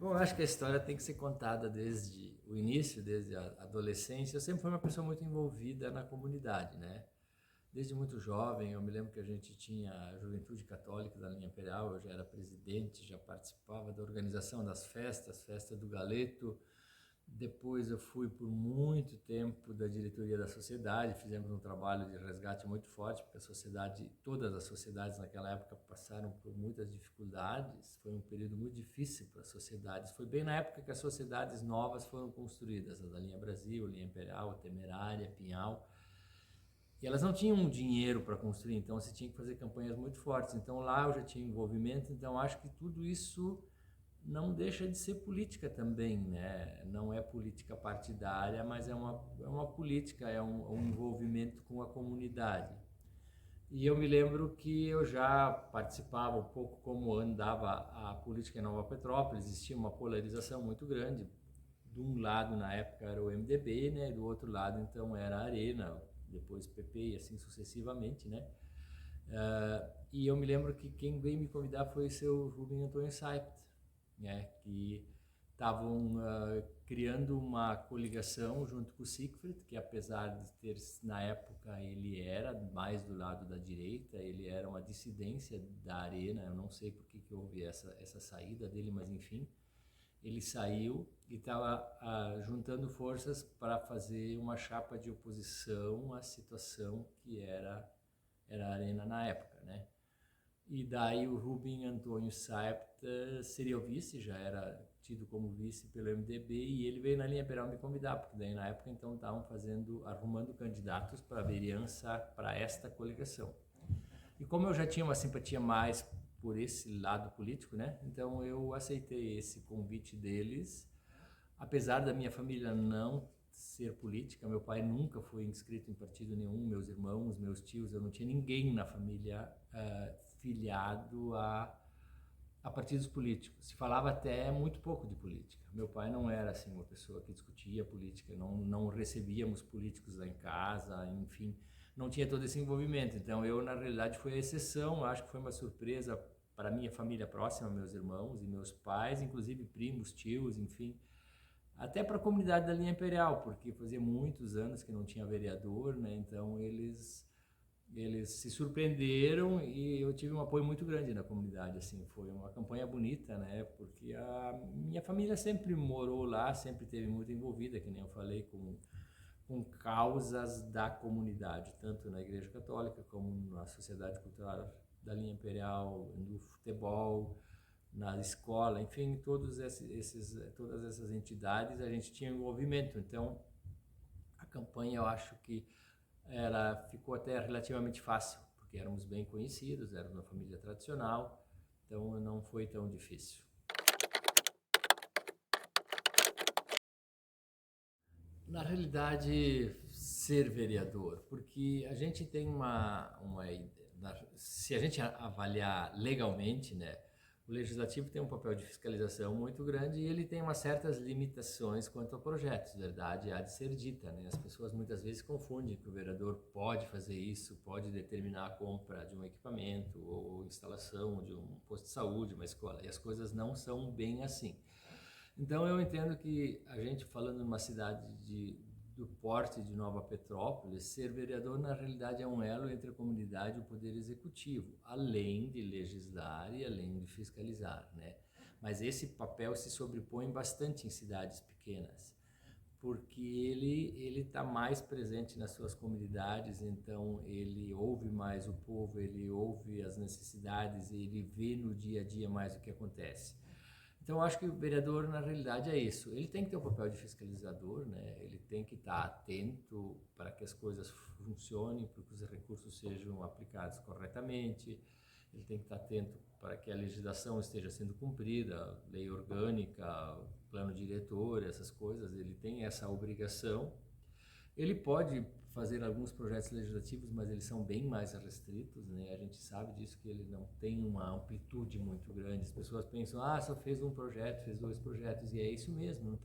Bom, eu acho que a história tem que ser contada desde o início, desde a adolescência. Eu sempre fui uma pessoa muito envolvida na comunidade, né? Desde muito jovem, eu me lembro que a gente tinha a Juventude Católica da linha Imperial, eu já era presidente, já participava da organização das festas, festa do Galeto. Depois eu fui por muito tempo da diretoria da sociedade, fizemos um trabalho de resgate muito forte, porque a sociedade, todas as sociedades naquela época passaram por muitas dificuldades, foi um período muito difícil para as sociedades. Foi bem na época que as sociedades novas foram construídas, a da linha Brasil, linha Imperial, Temerária, Pinhal, e elas não tinham dinheiro para construir, então você tinha que fazer campanhas muito fortes. Então lá eu já tinha envolvimento, então acho que tudo isso não deixa de ser política também, né? Não é política partidária, mas é uma política, é um envolvimento com a comunidade. E eu me lembro que eu já participava um pouco como andava a política em Nova Petrópolis, existia uma polarização muito grande. De um lado, na época, era o MDB, né? E do outro lado, então, era a Arena, depois PP e assim sucessivamente, né? E eu me lembro que quem veio me convidar foi o seu Rubem Antônio Saipt, né? Que estavam criando uma coligação junto com o Siegfried, que apesar de ter, na época, ele era mais do lado da direita, ele era uma dissidência da Arena, eu não sei por que houve essa saída dele, mas enfim, ele saiu e estava juntando forças para fazer uma chapa de oposição à situação que era a Arena na época, né? E daí o Rubem Antônio Saipt seria o vice, já era tido como vice pelo MDB, e ele veio na linha Imperial me convidar, porque daí na época então estavam arrumando candidatos para a vereança para esta coligação. E como eu já tinha uma simpatia mais por esse lado político, né? Então eu aceitei esse convite deles, apesar da minha família não ser política, meu pai nunca foi inscrito em partido nenhum, meus irmãos, meus tios, eu não tinha ninguém na família filiado a partidos políticos. Se falava até muito pouco de política. Meu pai não era assim uma pessoa que discutia política, não recebíamos políticos lá em casa, enfim, não tinha todo esse envolvimento. Então eu, na realidade, fui a exceção, acho que foi uma surpresa para a minha família próxima, meus irmãos e meus pais, inclusive primos, tios, enfim, até para a comunidade da linha Imperial, porque fazia muitos anos que não tinha vereador, né? Então eles se surpreenderam e eu tive um apoio muito grande na comunidade, assim, foi uma campanha bonita, né? Porque a minha família sempre morou lá, sempre teve muito envolvida, que nem eu falei, com causas da comunidade, tanto na Igreja Católica como na Sociedade Cultural da linha Imperial, no futebol, na escola, enfim, todas essas entidades a gente tinha envolvimento. Então, a campanha eu acho que ela ficou até relativamente fácil, porque éramos bem conhecidos, éramos uma família tradicional, então não foi tão difícil. Na realidade, ser vereador, porque a gente tem se a gente avaliar legalmente, né, o legislativo tem um papel de fiscalização muito grande e ele tem umas certas limitações quanto a projetos, verdade há de ser dita, né? As pessoas muitas vezes confundem que o vereador pode fazer isso, pode determinar a compra de um equipamento ou instalação de um posto de saúde, uma escola, e as coisas não são bem assim. Então eu entendo que a gente falando numa cidade do porte de Nova Petrópolis, ser vereador na realidade é um elo entre a comunidade e o poder executivo, além de legislar e além de fiscalizar, né? Mas esse papel se sobrepõe bastante em cidades pequenas, porque ele está mais presente nas suas comunidades, então ele ouve mais o povo, ele ouve as necessidades, ele vê no dia a dia mais o que acontece. Então, eu acho que o vereador, na realidade, é isso. Ele tem que ter o papel de fiscalizador, né? Ele tem que estar atento para que as coisas funcionem, para que os recursos sejam aplicados corretamente. Ele tem que estar atento para que a legislação esteja sendo cumprida, lei orgânica, plano diretor, essas coisas. Ele tem essa obrigação. Ele pode fazer alguns projetos legislativos, mas eles são bem mais restritos, né? A gente sabe disso, que ele não tem uma amplitude muito grande. As pessoas pensam, só fez um projeto, fez dois projetos, e é isso mesmo,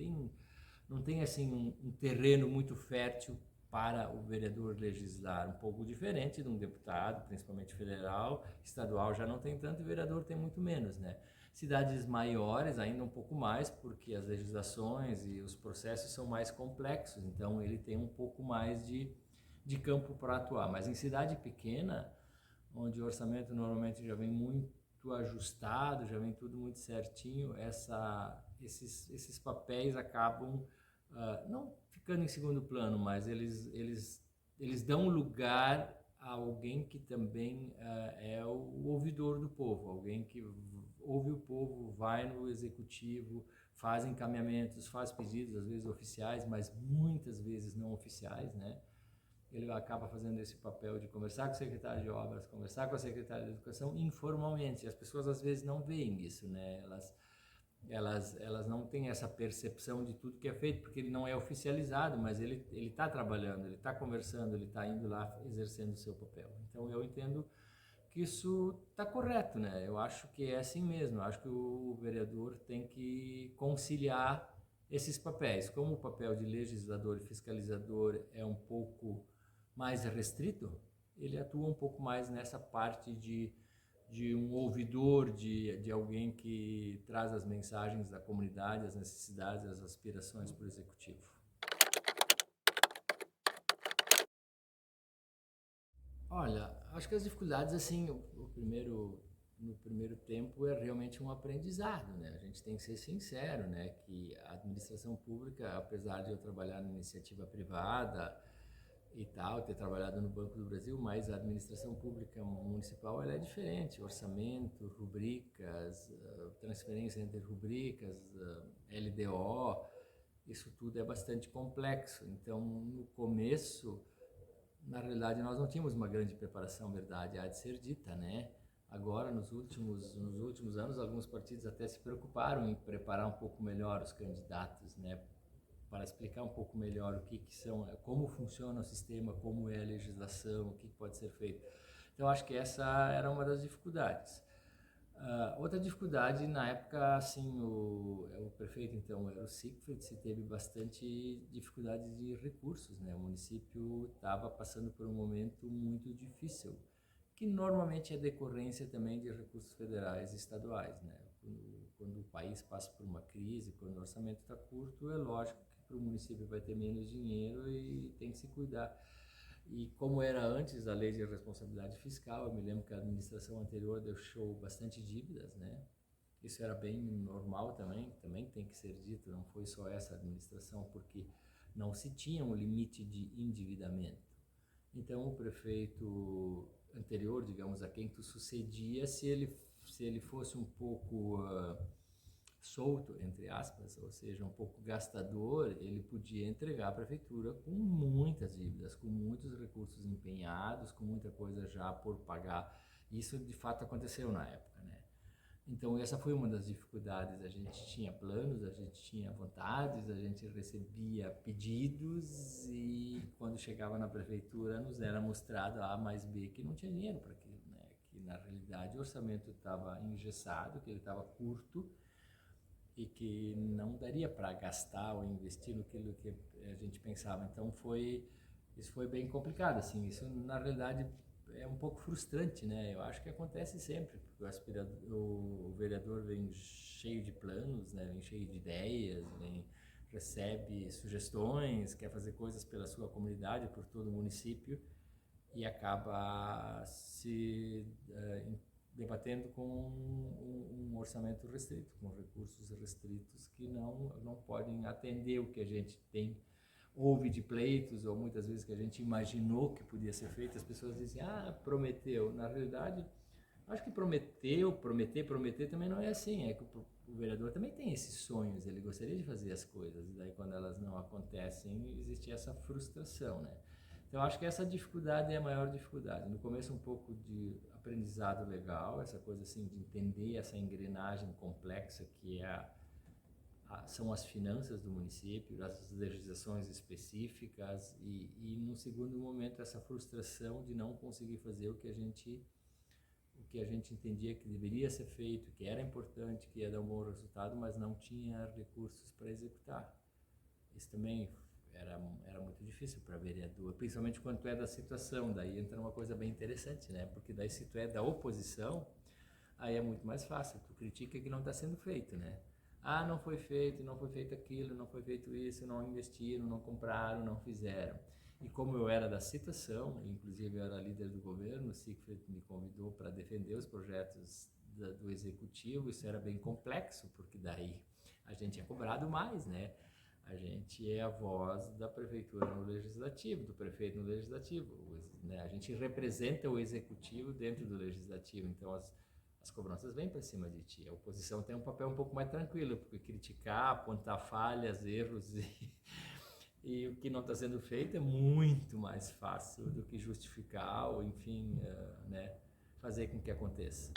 não tem assim um terreno muito fértil para o vereador legislar, um pouco diferente de um deputado, principalmente federal, estadual já não tem tanto, e o vereador tem muito menos, né? Cidades maiores, ainda um pouco mais, porque as legislações e os processos são mais complexos, então ele tem um pouco mais de campo para atuar. Mas em cidade pequena, onde o orçamento normalmente já vem muito ajustado, já vem tudo muito certinho, esses papéis acabam não ficando em segundo plano, mas eles dão lugar a alguém que também é o ouvidor do povo, alguém que ouve o povo, vai no executivo, faz encaminhamentos, faz pedidos, às vezes oficiais, mas muitas vezes não oficiais, né? Ele acaba fazendo esse papel de conversar com o secretário de obras, conversar com a secretária de educação informalmente. E as pessoas às vezes não veem isso, né? Elas não têm essa percepção de tudo que é feito, porque ele não é oficializado, mas ele está trabalhando, ele está conversando, ele está indo lá exercendo o seu papel. Então eu entendo que isso está correto, né? Eu acho que é assim mesmo. Eu acho que o vereador tem que conciliar esses papéis. Como o papel de legislador e fiscalizador é um pouco mais restrito, ele atua um pouco mais nessa parte de um ouvidor, de alguém que traz as mensagens da comunidade, as necessidades, as aspirações para o executivo. Olha, acho que as dificuldades, assim, no primeiro tempo é realmente um aprendizado, né? A gente tem que ser sincero, né? Que a administração pública, apesar de eu trabalhar na iniciativa privada e tal, ter trabalhado no Banco do Brasil, mas a administração pública municipal ela é diferente. Orçamento, rubricas, transferência entre rubricas, LDO, isso tudo é bastante complexo. Então, no começo na realidade nós não tínhamos uma grande preparação, verdade, há de ser dita, né? Agora, nos últimos anos, alguns partidos até se preocuparam em preparar um pouco melhor os candidatos, né? Para explicar um pouco melhor o que são, como funciona o sistema, como é a legislação, o que pode ser feito. Então, acho que essa era uma das dificuldades. Outra dificuldade, na época, assim, o prefeito, então, era o Siegfried, se teve bastante dificuldade de recursos, né? O município estava passando por um momento muito difícil, que normalmente é decorrência também de recursos federais e estaduais, né? Quando o país passa por uma crise, quando o orçamento está curto, é lógico que para o município vai ter menos dinheiro e tem que se cuidar. E como era antes da lei de responsabilidade fiscal, eu me lembro que a administração anterior deixou bastante dívidas, né? Isso era bem normal também tem que ser dito, não foi só essa administração, porque não se tinha um limite de endividamento. Então o prefeito anterior, digamos, a quem tu sucedia, se ele fosse um pouco solto, entre aspas, ou seja, um pouco gastador, ele podia entregar a prefeitura com muitas dívidas, com muitos recursos empenhados, com muita coisa já por pagar. Isso de fato aconteceu na época, né? Então essa foi uma das dificuldades. A gente tinha planos, a gente tinha vontades, a gente recebia pedidos e quando chegava na prefeitura nos era mostrado A mais B que não tinha dinheiro para aquilo, né? Que na realidade o orçamento estava engessado, que ele estava curto e que não daria para gastar ou investir naquilo que a gente pensava. Então isso foi bem complicado, assim. Isso na realidade é um pouco frustrante, né? Eu acho que acontece sempre, porque o vereador vem cheio de planos, né? Vem cheio de ideias, recebe sugestões, quer fazer coisas pela sua comunidade, por todo o município e acaba se debatendo com um orçamento restrito, com recursos restritos que não podem atender o que a gente tem, houve de pleitos, ou muitas vezes que a gente imaginou que podia ser feito, as pessoas dizem, prometeu. Na realidade, acho que prometer também não é assim, é que o vereador também tem esses sonhos, ele gostaria de fazer as coisas, e daí quando elas não acontecem, existe essa frustração, né? Então, acho que essa dificuldade é a maior dificuldade. No começo, um pouco de aprendizado legal, essa coisa assim de entender essa engrenagem complexa que são as finanças do município, as legislações específicas e num segundo momento, essa frustração de não conseguir fazer o que a gente entendia que deveria ser feito, que era importante, que ia dar um bom resultado, mas não tinha recursos para executar. Isso também era muito difícil para vereador, principalmente quando tu é da situação, daí entra uma coisa bem interessante, né? Porque daí se tu é da oposição, aí é muito mais fácil, tu critica que não está sendo feito, né? Ah, não foi feito, não foi feito aquilo, não foi feito isso, não investiram, não compraram, não fizeram. E como eu era da situação, inclusive eu era líder do governo, o Siegfried me convidou para defender os projetos do executivo, isso era bem complexo, porque daí a gente é cobrado mais, né? A gente é a voz da prefeitura no legislativo, do prefeito no legislativo, né? A gente representa o executivo dentro do legislativo, então as cobranças vêm para cima de ti. A oposição tem um papel um pouco mais tranquilo, porque criticar, apontar falhas, erros e o que não está sendo feito é muito mais fácil do que justificar ou, enfim, né, fazer com que aconteça.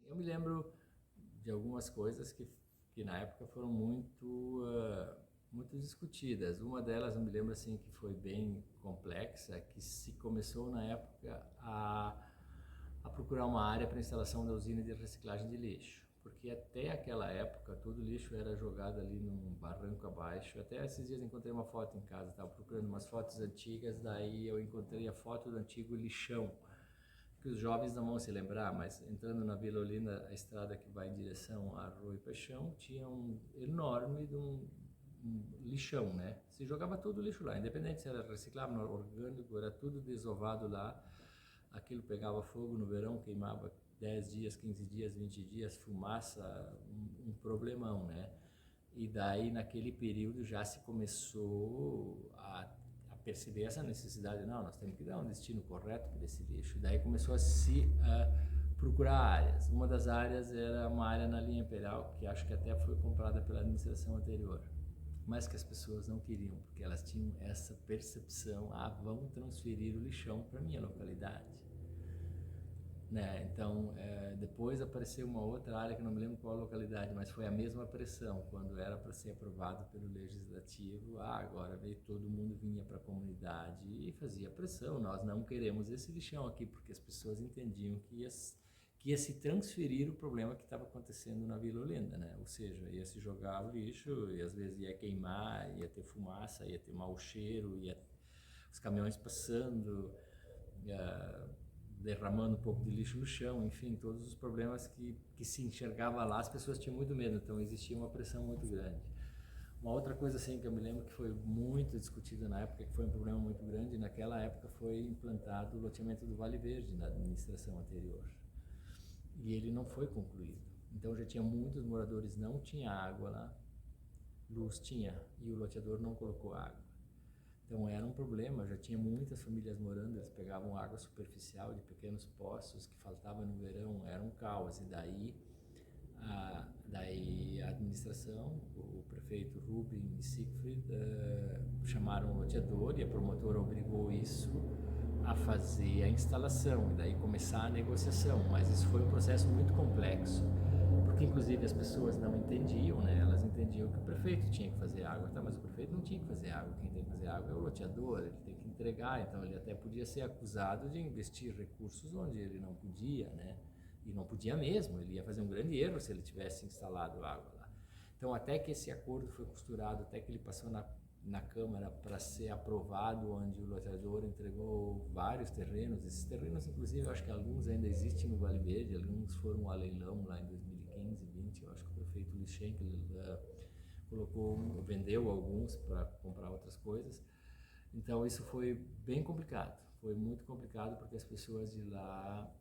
Eu me lembro de algumas coisas que na época foram muito discutidas. Uma delas, eu me lembro assim, que foi bem complexa, que se começou na época a procurar uma área para instalação da usina de reciclagem de lixo. Porque até aquela época todo o lixo era jogado ali num barranco abaixo. Até esses dias encontrei uma foto em casa, estava procurando umas fotos antigas, daí eu encontrei a foto do antigo lixão, que os jovens não vão se lembrar, mas entrando na Vila Olinda, a estrada que vai em direção a Arroio Paixão, tinha um enorme um lixão, né? Se jogava todo o lixo lá, independente se era reciclável, orgânico, era tudo desovado lá. Aquilo pegava fogo no verão, queimava 10 dias, 15 dias, 20 dias, fumaça, um problemão, né? E daí, naquele período, já se começou a perceber essa necessidade. Não, nós temos que dar um destino correto para esse lixo. Daí começou a se procurar áreas. Uma das áreas era uma área na linha Imperial, que acho que até foi comprada pela administração anterior, mas que as pessoas não queriam, porque elas tinham essa percepção: ah, vamos transferir o lixão para minha localidade. Né? Então, depois apareceu uma outra área que eu não me lembro qual localidade, mas foi a mesma pressão. Quando era para ser aprovado pelo legislativo, agora veio, todo mundo vinha para a comunidade e fazia pressão. Nós não queremos esse lixão aqui, porque as pessoas entendiam que ia se transferir o problema que estava acontecendo na Vila Olinda, né? Ou seja, ia se jogar o lixo e às vezes ia queimar, ia ter fumaça, ia ter mau cheiro, os caminhões passando, derramando um pouco de lixo no chão, enfim, todos os problemas que se enxergava lá, as pessoas tinham muito medo, então existia uma pressão muito grande. Uma outra coisa assim que eu me lembro que foi muito discutida na época, que foi um problema muito grande, naquela época foi implantado o loteamento do Vale Verde na administração anterior. E ele não foi concluído. Então já tinha muitos moradores, não tinha água lá, luz tinha, e o loteador não colocou água. Então era um problema, já tinha muitas famílias morando, eles pegavam água superficial de pequenos poços que faltava no verão, era um caos. E daí a administração, o prefeito Rubin e Siegfried chamaram o loteador e a promotora obrigou isso a fazer a instalação e daí começar a negociação. Mas isso foi um processo muito complexo, porque inclusive as pessoas não entendiam, né? Elas entendiam que o prefeito tinha que fazer água, tá? Mas o prefeito não tinha que fazer água, quem tem que fazer água é o loteador, ele tem que entregar, então ele até podia ser acusado de investir recursos onde ele não podia, né? E não podia mesmo, ele ia fazer um grande erro se ele tivesse instalado água lá. Então até que esse acordo foi costurado, até que ele passou na Câmara para ser aprovado, onde o loteador entregou vários terrenos. Esses terrenos, inclusive, eu acho que alguns ainda existem no Vale Verde, alguns foram a leilão lá em 2015, 20, eu acho que o prefeito Luiz Schenkel vendeu alguns para comprar outras coisas. Então isso foi bem complicado, foi muito complicado, porque as pessoas de lá,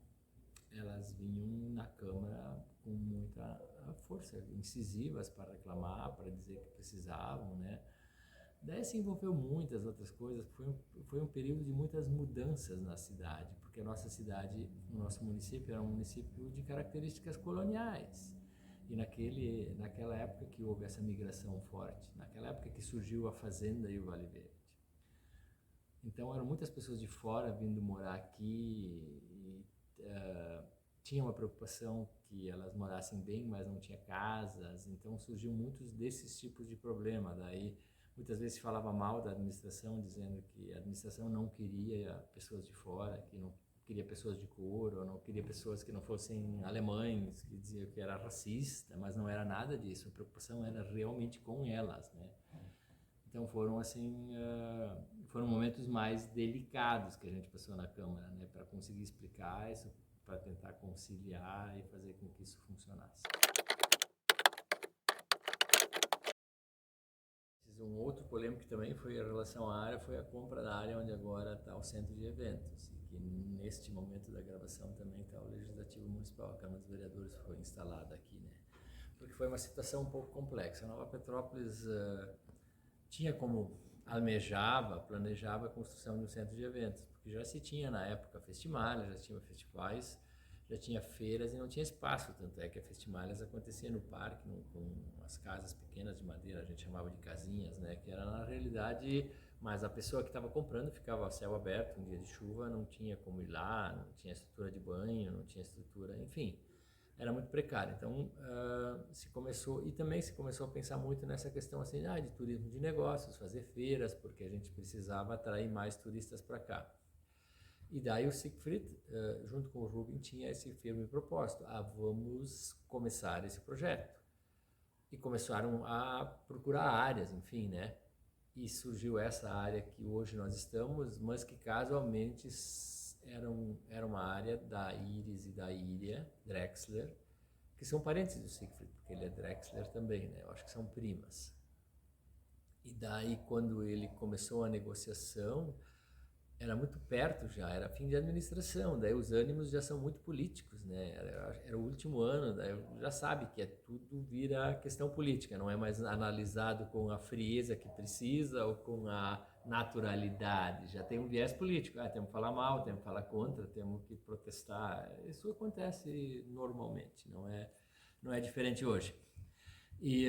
elas vinham na Câmara com muita força, incisivas para reclamar, para dizer que precisavam, né? Daí se envolveu muitas outras coisas, foi um período de muitas mudanças na cidade, porque a nossa cidade, o nosso município era um município de características coloniais. E naquela época que houve essa migração forte, naquela época que surgiu a Fazenda e o Vale Verde. Então eram muitas pessoas de fora vindo morar aqui e tinha uma preocupação que elas morassem bem, mas não tinha casas, então surgiu muitos desses tipos de problema. Daí muitas vezes se falava mal da administração, dizendo que a administração não queria pessoas de fora, que não queria pessoas de cor, ou não queria pessoas que não fossem alemães, que dizia que era racista, mas não era nada disso, a preocupação era realmente com elas, né? Então foram assim, foram momentos mais delicados que a gente passou na Câmara, né, para conseguir explicar isso, para tentar conciliar e fazer com que isso funcionasse. Um outro polêmico também foi em relação à área, foi a compra da área onde agora está o centro de eventos, e que neste momento da gravação também está o Legislativo Municipal, a Câmara dos Vereadores foi instalada aqui, né? Porque foi uma situação um pouco complexa. A Nova Petrópolis tinha como planejava a construção de um centro de eventos, porque já se tinha na época Festimalhas, já tinha festivais, já tinha feiras e não tinha espaço, tanto é que a Festimalhas acontecia no parque, com umas casas pequenas de madeira, a gente chamava de casinhas, né, que era na realidade, mas a pessoa que estava comprando ficava a céu aberto, um dia de chuva, não tinha como ir lá, não tinha estrutura de banho, não tinha estrutura, enfim, era muito precário. Então se começou, e também se começou a pensar muito nessa questão assim, de turismo de negócios, fazer feiras, porque a gente precisava atrair mais turistas para cá. E daí o Siegfried, junto com o Rubin, tinha esse firme propósito, vamos começar esse projeto. E começaram a procurar áreas, enfim, né? E surgiu essa área que hoje nós estamos, mas que casualmente era uma área da Iris e da Iria Drexler, que são parentes do Siegfried, porque ele é Drexler também, né? Eu acho que são primas. E daí, quando ele começou a negociação, era muito perto já, era fim de administração, daí os ânimos já são muito políticos, né? Era o último ano, daí já sabe que tudo vira questão política, não é mais analisado com a frieza que precisa ou com a naturalidade, já tem um viés político, temos que falar mal, temos que falar contra, temos que protestar, isso acontece normalmente, não é diferente hoje. E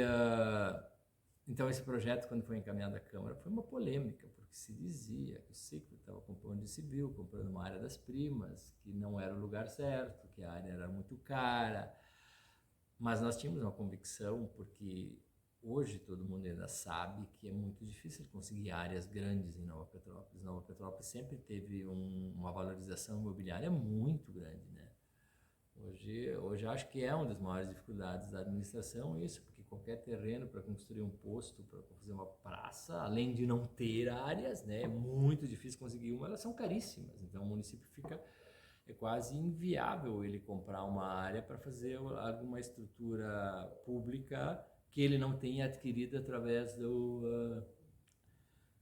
então esse projeto, quando foi encaminhado à Câmara, foi uma polêmica, porque se dizia que o Siegfried estava comprando, se viu comprando uma área das primas, que não era o lugar certo, que a área era muito cara, mas nós tínhamos uma convicção, porque hoje todo mundo ainda sabe que é muito difícil conseguir áreas grandes em Nova Petrópolis. Nova Petrópolis sempre teve uma valorização imobiliária muito grande, né? Hoje acho que é uma das maiores dificuldades da administração isso, porque qualquer terreno para construir um posto, para fazer uma praça, além de não ter áreas, né, é muito difícil conseguir uma, elas são caríssimas. Então o município é quase inviável ele comprar uma área para fazer alguma estrutura pública que ele não tenha adquirido através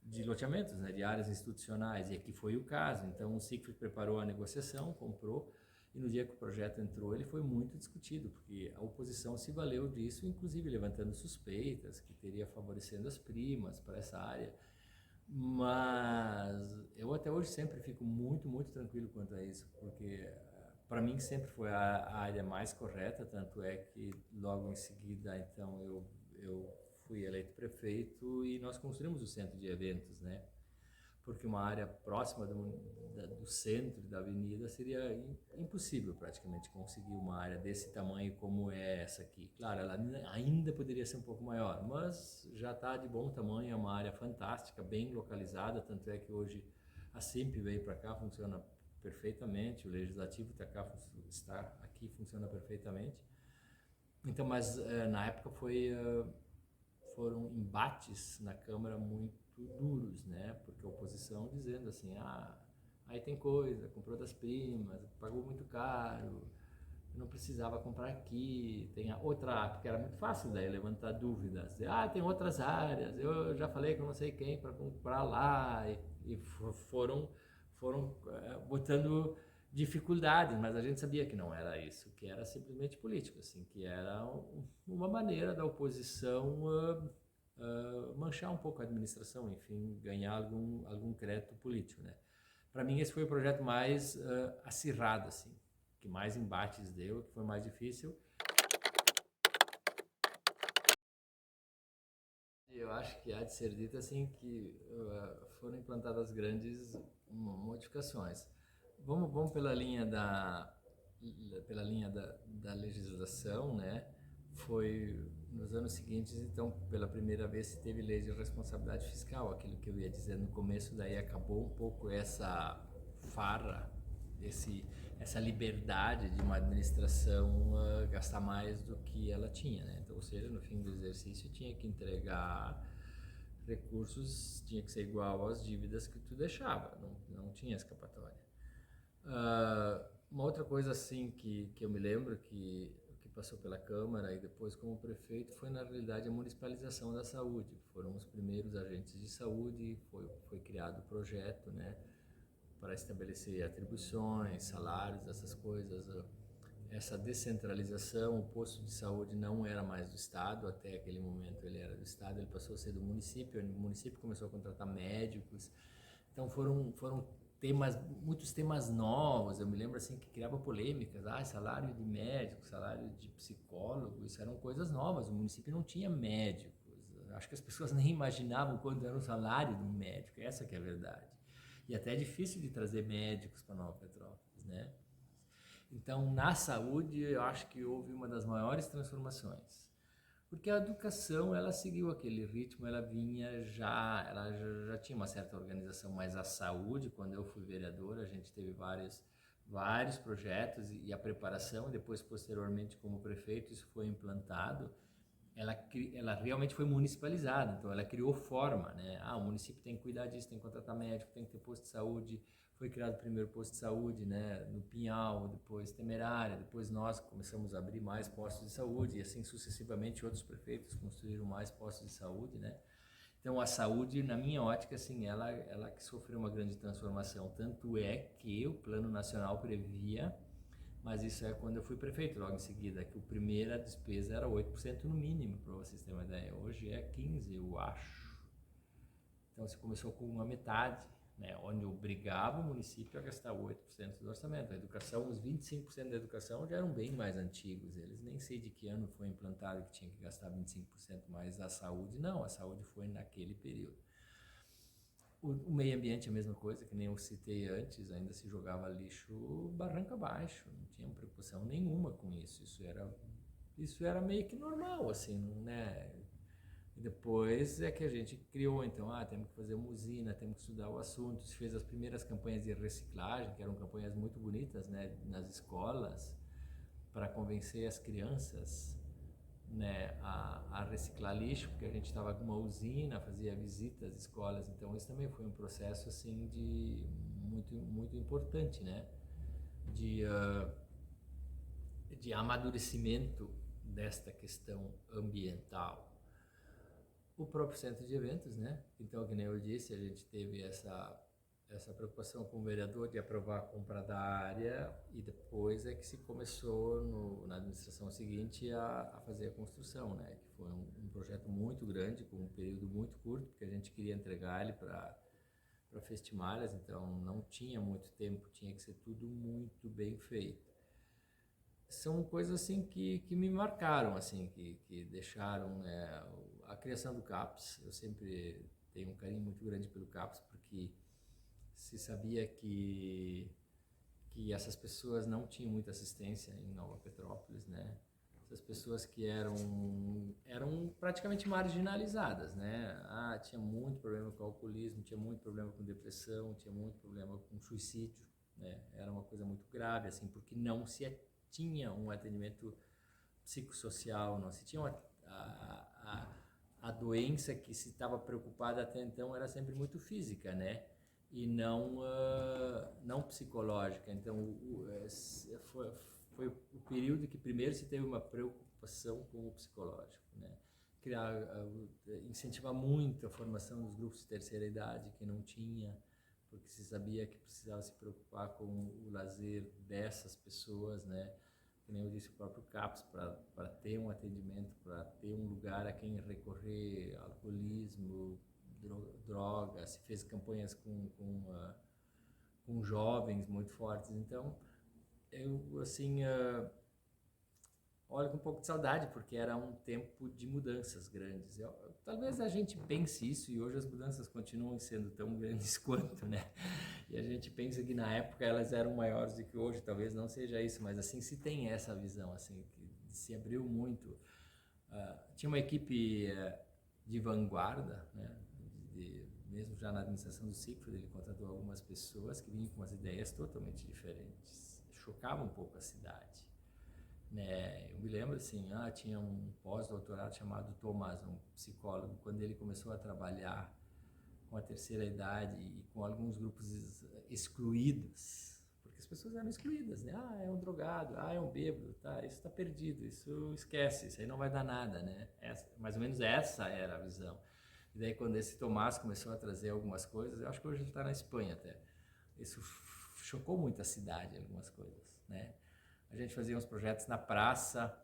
de loteamentos, né, de áreas institucionais, e aqui foi o caso. Então o Siegfried preparou a negociação, comprou, e no dia que o projeto entrou, ele foi muito discutido, porque a oposição se valeu disso, inclusive levantando suspeitas que teria favorecendo as primas para essa área. Mas eu até hoje sempre fico muito, muito tranquilo quanto a isso, porque para mim sempre foi a área mais correta, tanto é que logo em seguida, então, eu fui eleito prefeito e nós construímos o centro de eventos, né? Porque uma área próxima do centro da avenida seria impossível praticamente conseguir uma área desse tamanho como é essa aqui. Claro, ela ainda poderia ser um pouco maior, mas já está de bom tamanho, é uma área fantástica, bem localizada, tanto é que hoje a SIMP veio para cá, funciona perfeitamente, o Legislativo está aqui, funciona perfeitamente. Então, mas na época foram embates na Câmara muito duros, né? Porque a oposição dizendo assim, aí tem coisa, comprou das primas, pagou muito caro, não precisava comprar aqui, tem a outra, porque era muito fácil daí levantar dúvidas, dizer, tem outras áreas, eu já falei com não sei quem para comprar lá, e foram botando dificuldades, mas a gente sabia que não era isso, que era simplesmente político, assim, que era uma maneira da oposição manchar um pouco a administração, enfim, ganhar algum crédito político, né? Para mim esse foi o projeto mais acirrado, assim, que mais embates deu, que foi mais difícil. Eu acho que há de ser dito assim que foram implantadas grandes modificações. Vamos pela linha da legislação, né? Foi nos anos seguintes, então, pela primeira vez se teve lei de responsabilidade fiscal, aquilo que eu ia dizer no começo, daí acabou um pouco essa farra, essa liberdade de uma administração gastar mais do que ela tinha, né? Então, ou seja, no fim do exercício tinha que entregar recursos tinha que ser igual às dívidas que tu deixava, não tinha escapatória. Uma outra coisa assim que eu me lembro que passou pela Câmara e depois como prefeito foi na realidade a municipalização da saúde. Foram os primeiros agentes de saúde, foi criado o projeto, né, para estabelecer atribuições, salários, essas coisas. Essa descentralização, o posto de saúde não era mais do Estado, até aquele momento ele era do Estado, ele passou a ser do município, o município começou a contratar médicos, então foram muitos temas novos. Eu me lembro assim que criava polêmicas, salário de médico, salário de psicólogo, isso eram coisas novas, o município não tinha médicos, acho que as pessoas nem imaginavam quanto era o salário de um médico, essa que é a verdade. E até é difícil de trazer médicos para Nova Petrópolis, né? Então, na saúde, eu acho que houve uma das maiores transformações. Porque a educação, ela seguiu aquele ritmo, ela já tinha uma certa organização, mas a saúde, quando eu fui vereador, a gente teve vários projetos e a preparação, e depois, posteriormente, como prefeito, isso foi implantado, ela realmente foi municipalizada, então ela criou forma, né? O município tem que cuidar disso, tem que contratar médico, tem que ter posto de saúde. Foi criado o primeiro posto de saúde, né, no Pinhal, depois Temerária, depois nós começamos a abrir mais postos de saúde e assim sucessivamente outros prefeitos construíram mais postos de saúde, né? Então a saúde, na minha ótica, assim, ela que sofreu uma grande transformação, tanto é que o Plano Nacional previa, mas isso é quando eu fui prefeito, logo em seguida, que a primeira despesa era 8% no mínimo, para vocês terem uma ideia. Hoje é 15%, eu acho. Então você começou com uma metade, né, onde obrigava o município a gastar 8% do orçamento. A educação, os 25% da educação já eram bem mais antigos. Eles nem sei de que ano foi implantado que tinha que gastar 25% mais. A saúde não, a saúde foi naquele período. O meio ambiente é a mesma coisa, que nem eu citei antes, ainda se jogava lixo barranca abaixo, não tinha preocupação nenhuma com isso. Isso era meio que normal, assim, né? E depois é que a gente criou, então, temos que fazer uma usina, temos que estudar o assunto. Se fez as primeiras campanhas de reciclagem, que eram campanhas muito bonitas, né, nas escolas, para convencer as crianças, né, a reciclar lixo, porque a gente estava com uma usina, fazia visitas às escolas, então isso também foi um processo, assim, de muito importante, né, de amadurecimento desta questão ambiental. O próprio centro de eventos, né? Então, que nem eu disse, a gente teve essa preocupação com o vereador de aprovar a compra da área e depois é que se começou na administração seguinte a fazer a construção, né? Que foi um projeto muito grande, com um período muito curto, porque a gente queria entregar ele para Festimalhas, então não tinha muito tempo, tinha que ser tudo muito bem feito. São coisas assim que me marcaram, assim, que deixaram, né, a criação do CAPS. Eu sempre tenho um carinho muito grande pelo CAPS, porque se sabia que essas pessoas não tinham muita assistência em Nova Petrópolis, né? Essas pessoas que eram praticamente marginalizadas, né? Tinha muito problema com alcoolismo, tinha muito problema com depressão, tinha muito problema com suicídio, né? Era uma coisa muito grave, assim, porque não se tinha um atendimento psicossocial, não se tinha a doença que se estava preocupada até então era sempre muito física, né? E não psicológica. Então, foi o período que primeiro se teve uma preocupação com o psicológico, né? Incentivar muito a formação dos grupos de terceira idade, que não tinha, porque se sabia que precisava se preocupar com o lazer dessas pessoas, né? Que nem eu disse, o próprio CAPS, para ter um atendimento, para ter um lugar a quem recorrer, alcoolismo, droga, se fez campanhas com jovens muito fortes. Então, eu, assim, olho com um pouco de saudade, porque era um tempo de mudanças grandes. Talvez a gente pense isso e hoje as mudanças continuam sendo tão grandes quanto, né? E a gente pensa que na época elas eram maiores do que hoje, talvez não seja isso, mas assim, se tem essa visão, assim, que se abriu muito. Tinha uma equipe de vanguarda, né? Mesmo já na administração do Siegfried, ele contratou algumas pessoas que vinham com umas ideias totalmente diferentes. Chocava um pouco a cidade, né? Eu me lembro assim, tinha um pós-doutorado chamado Thomas, um psicólogo, quando ele começou a trabalhar com a terceira idade e com alguns grupos excluídos, porque as pessoas eram excluídas, né? É um drogado, é um bêbado, tá? Isso está perdido, isso esquece, isso aí não vai dar nada, né? Mais ou menos essa era a visão. E daí quando esse Tomás começou a trazer algumas coisas, eu acho que hoje ele está na Espanha até, isso chocou muito a cidade, algumas coisas, né? A gente fazia uns projetos na praça,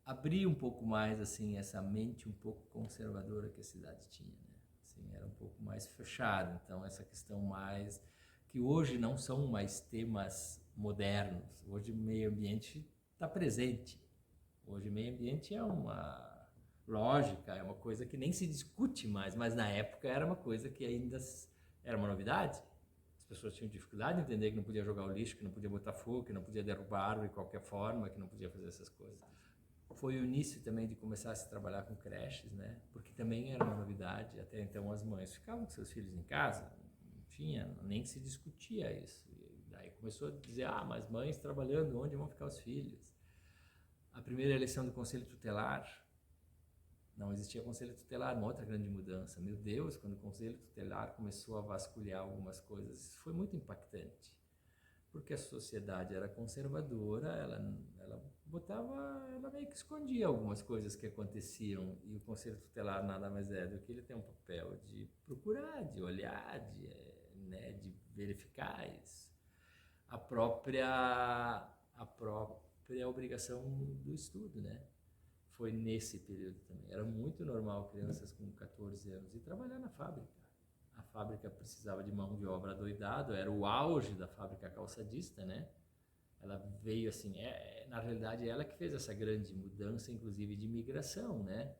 abrir um pouco mais assim essa mente um pouco conservadora que a cidade tinha, né? Assim, era um pouco mais fechado. Então essa questão mais que hoje não são mais temas modernos. Hoje o meio ambiente está presente. Hoje o meio ambiente é uma lógica, é uma coisa que nem se discute mais, mas na época era uma coisa que ainda era uma novidade. As pessoas tinham dificuldade de entender que não podia jogar o lixo, que não podia botar fogo, que não podia derrubar árvore de qualquer forma, que não podia fazer essas coisas. Foi o início também de começar a se trabalhar com creches, né? Porque também era uma novidade. Até então as mães ficavam com seus filhos em casa, não tinha, nem se discutia isso. E daí começou a dizer, mas mães trabalhando, onde vão ficar os filhos? A primeira eleição do Conselho Tutelar, não existia Conselho Tutelar, uma outra grande mudança. Meu Deus, quando o Conselho Tutelar começou a vasculhar algumas coisas, isso foi muito impactante. Porque a sociedade era conservadora, ela meio que escondia algumas coisas que aconteciam, e o Conselho Tutelar nada mais é do que ele tem um papel de procurar, de olhar, de verificar isso. A própria obrigação do estudo, né? Foi nesse período também. Era muito normal crianças com 14 anos ir trabalhar na fábrica. A fábrica precisava de mão de obra adoidado, era o auge da fábrica calçadista, né? Ela veio assim, na realidade ela que fez essa grande mudança, inclusive de imigração, né?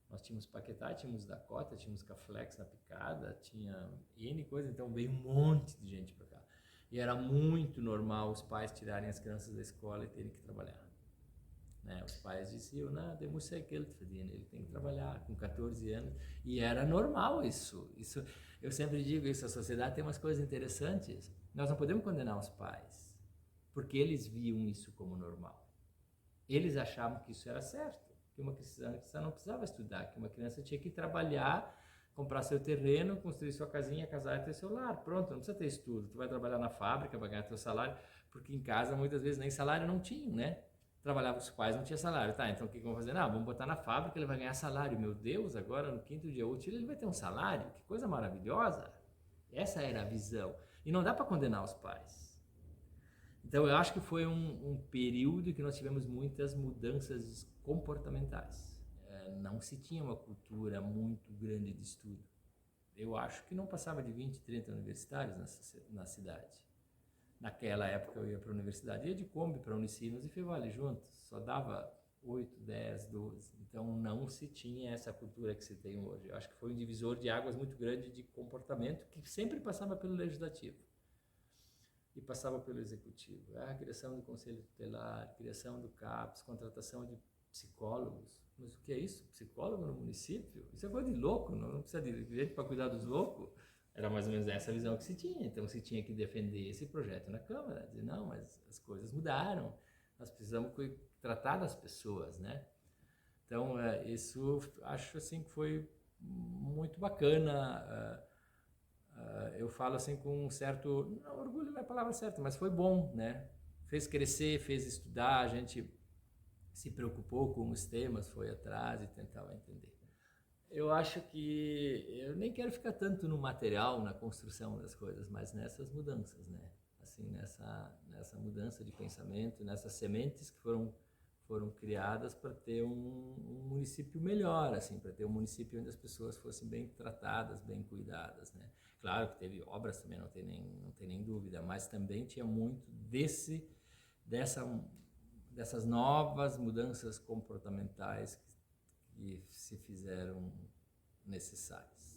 Nós tínhamos Paquetá, tínhamos Dakota, tínhamos Caflex na picada, tinha N coisa, então veio um monte de gente para cá. E era muito normal os pais tirarem as crianças da escola e terem que trabalhar. Né? Os pais diziam, der muss ser Geld verdienen, ele tem que trabalhar com 14 anos, e era normal isso. Eu sempre digo isso, a sociedade tem umas coisas interessantes, nós não podemos condenar os pais, porque eles viam isso como normal. Eles achavam que isso era certo, que uma criança não precisava estudar, que uma criança tinha que trabalhar, comprar seu terreno, construir sua casinha, casar e ter seu lar, pronto, não precisa ter estudo, tu vai trabalhar na fábrica, vai ganhar teu salário, porque em casa muitas vezes nem salário não tinham, né? Trabalhava com os pais, não tinha salário. Tá, então o que vamos fazer? Vamos botar na fábrica, ele vai ganhar salário. Meu Deus, agora no 5º dia útil ele vai ter um salário. Que coisa maravilhosa. Essa era a visão. E não dá para condenar os pais. Então eu acho que foi um período que nós tivemos muitas mudanças comportamentais. Não se tinha uma cultura muito grande de estudo. Eu acho que não passava de 20, 30 universitários na cidade. Naquela época eu ia para a universidade, ia de Kombi para Unicinos e Fevale juntos, só dava 8, 10, 12. Então não se tinha essa cultura que se tem hoje. Eu acho que foi um divisor de águas muito grande de comportamento que sempre passava pelo legislativo e passava pelo executivo. A criação do Conselho Tutelar, criação do CAPES, contratação de psicólogos. Mas o que é isso? Psicólogo no município? Isso é coisa de louco, não precisa de gente para cuidar dos loucos. Era mais ou menos essa visão que se tinha. Então se tinha que defender esse projeto na Câmara, dizer, não, mas as coisas mudaram, nós precisamos tratar das pessoas, né? Então isso acho assim que foi muito bacana. Eu falo assim com um certo, não, orgulho não é a palavra certa, mas foi bom, né? Fez crescer, fez estudar, a gente se preocupou com os temas, foi atrás e tentava entender. Eu acho que eu nem quero ficar tanto no material, na construção das coisas, mas nessas mudanças, né? Assim, nessa mudança de pensamento, nessas sementes que foram criadas para ter um município melhor, assim, para ter um município onde as pessoas fossem bem tratadas, bem cuidadas, né? Claro que teve obras também, não tem nem dúvida, mas também tinha muito dessas novas mudanças comportamentais que se fizeram necessárias.